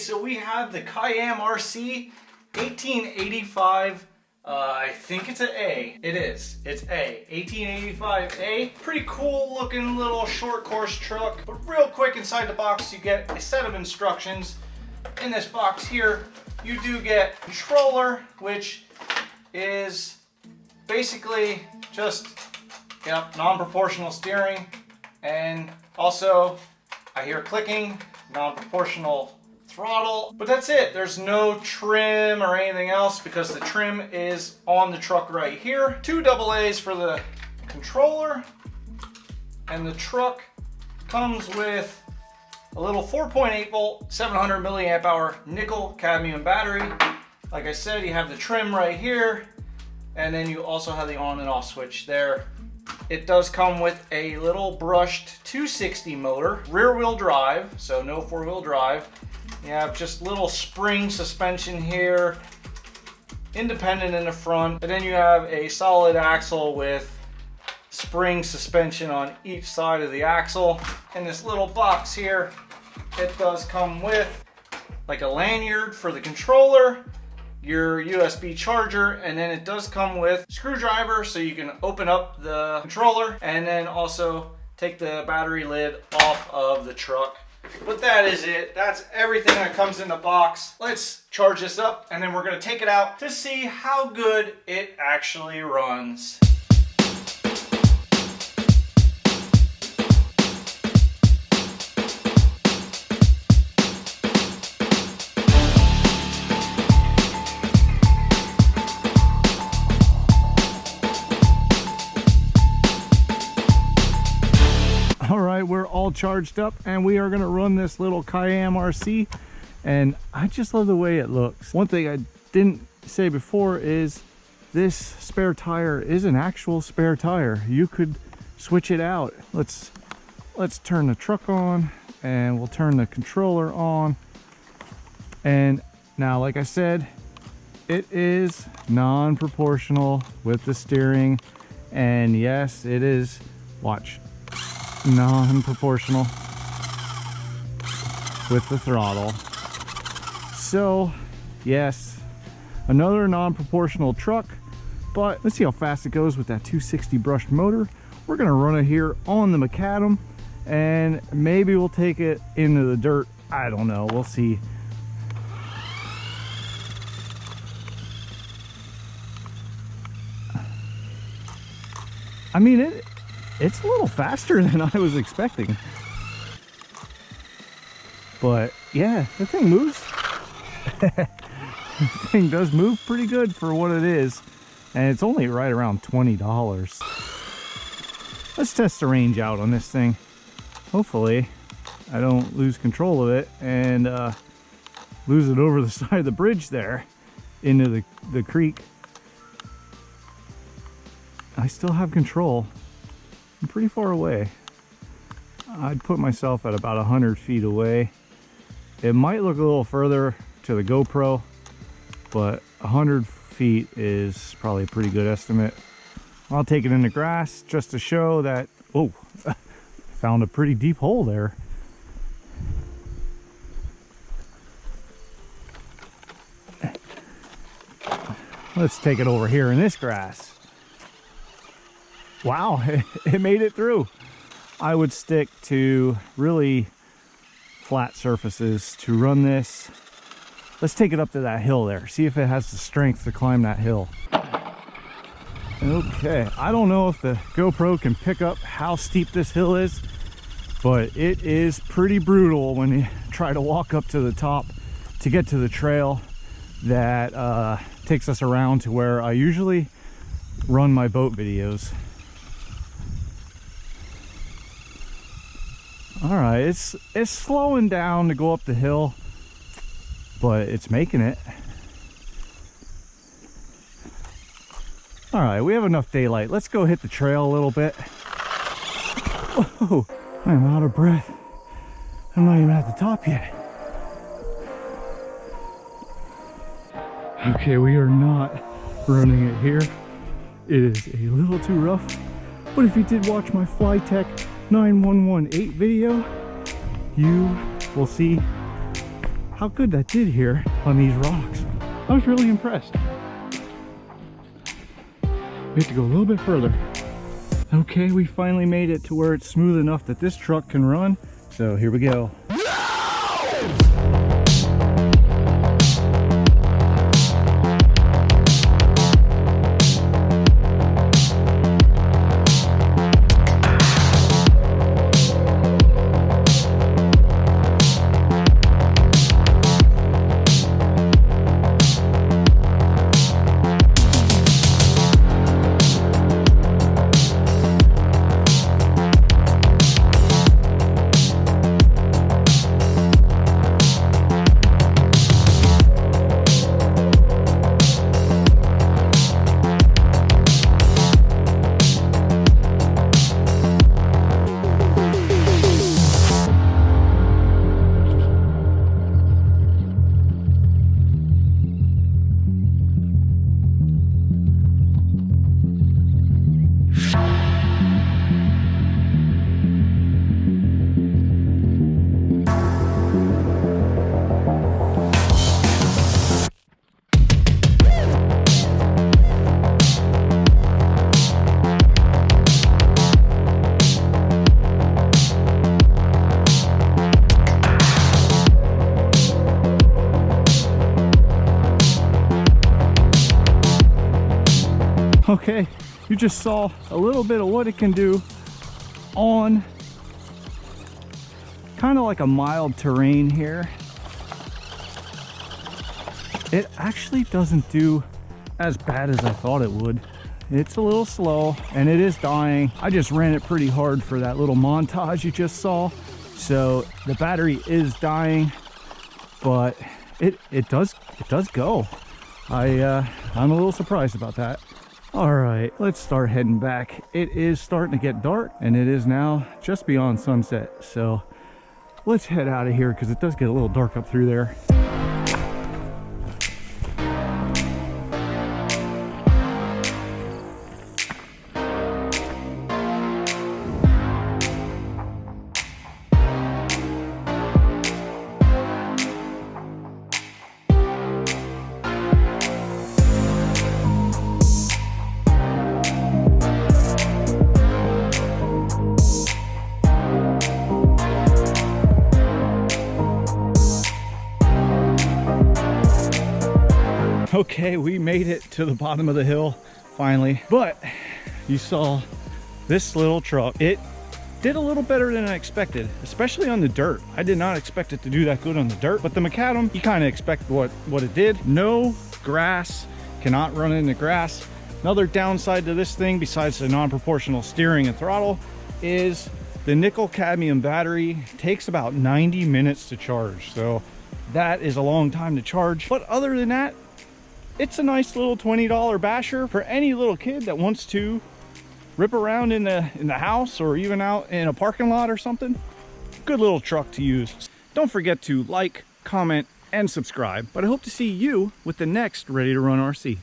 so we have the KYAM RC 1885. I think it's an A. It is. It's A. 1885A. Pretty cool looking little short course truck. But real quick, inside the box you get a set of instructions. In this box here, you do get a controller, which is basically just non-proportional steering. And also, I hear clicking, non-proportional throttle, but that's it. There's no trim or anything else because the trim is on the truck right here. 2 AA's for the controller, and the truck comes with a little 4.8 volt 700 milliamp hour nickel cadmium battery. Like I said, you have the trim right here, and then you also have the on and off switch there. It does come with a little brushed 260 motor, rear wheel drive, so no 4-wheel drive. You have just little spring suspension here, independent in the front, and then you have a solid axle with spring suspension on each side of the axle. In this little box here, it does come with like a lanyard for the controller, your USB charger, and then it does come with a screwdriver so you can open up the controller and then also take the battery lid off of the truck. But that is it. That's everything that comes in the box. Let's charge this up and then we're going to take it out to see how good it actually runs. We're all charged up and we are going to run this little KYAM RC, and I just love the way it looks. One thing I didn't say before is this spare tire is an actual spare tire. You could switch it out. Let's turn the truck on and we'll turn the controller on. And now, like I said, it is non-proportional with the steering, and yes, it is, watch, non-proportional with the throttle. So yes, another non-proportional truck, but let's see how fast it goes with that 260 brushed motor. We're gonna run it here on the macadam and maybe we'll take it into the dirt. I don't know, we'll see. I mean, it's a little faster than I was expecting. But yeah, the thing moves. The thing does move pretty good for what it is. And it's only right around $20. Let's test the range out on this thing. Hopefully I don't lose control of it and lose it over the side of the bridge there into the creek. I still have control. I'm pretty far away. I'd put myself at about 100 feet away. It might look a little further to the GoPro, but 100 feet is probably a pretty good estimate. I'll take it in the grass just to show that, oh, found a pretty deep hole there. Let's take it over here in this grass. Wow, it made it through. I would stick to really flat surfaces to run this. Let's take it up to that hill there. See if it has the strength to climb that hill. Okay, I don't know if the GoPro can pick up how steep this hill is, but it is pretty brutal when you try to walk up to the top to get to the trail that takes us around to where I usually run my boat videos. All right, it's slowing down to go up the hill, but it's making it. All right, we have enough daylight. Let's go hit the trail a little bit. Whoa, I'm out of breath. I'm not even at the top yet. Okay, we are not running it here. It is a little too rough, but if you did watch my Flytech 9118 video, you will see how good that did here on these rocks. I was really impressed. We have to go a little bit further. Okay, we finally made it to where it's smooth enough that this truck can run. So here we go. Okay, you just saw a little bit of what it can do on kind of like a mild terrain here. It actually doesn't do as bad as I thought it would. It's a little slow and it is dying. I just ran it pretty hard for that little montage you just saw. So the battery is dying, but it does go. I'm a little surprised about that. All right, let's start heading back. It is starting to get dark and it is now just beyond sunset. So let's head out of here because it does get a little dark up through there. Okay, we made it to the bottom of the hill finally, but you saw this little truck. It did a little better than I expected, especially on the dirt. I did not expect it to do that good on the dirt, but the macadam, you kind of expect what it did. No grass, cannot run in the grass. Another downside to this thing, besides the non-proportional steering and throttle, is the nickel cadmium battery takes about 90 minutes to charge. So that is a long time to charge. But other than that, it's a nice little $20 basher for any little kid that wants to rip around in the house or even out in a parking lot or something. Good little truck to use. Don't forget to like, comment, and subscribe. But I hope to see you with the next Ready to Run RC.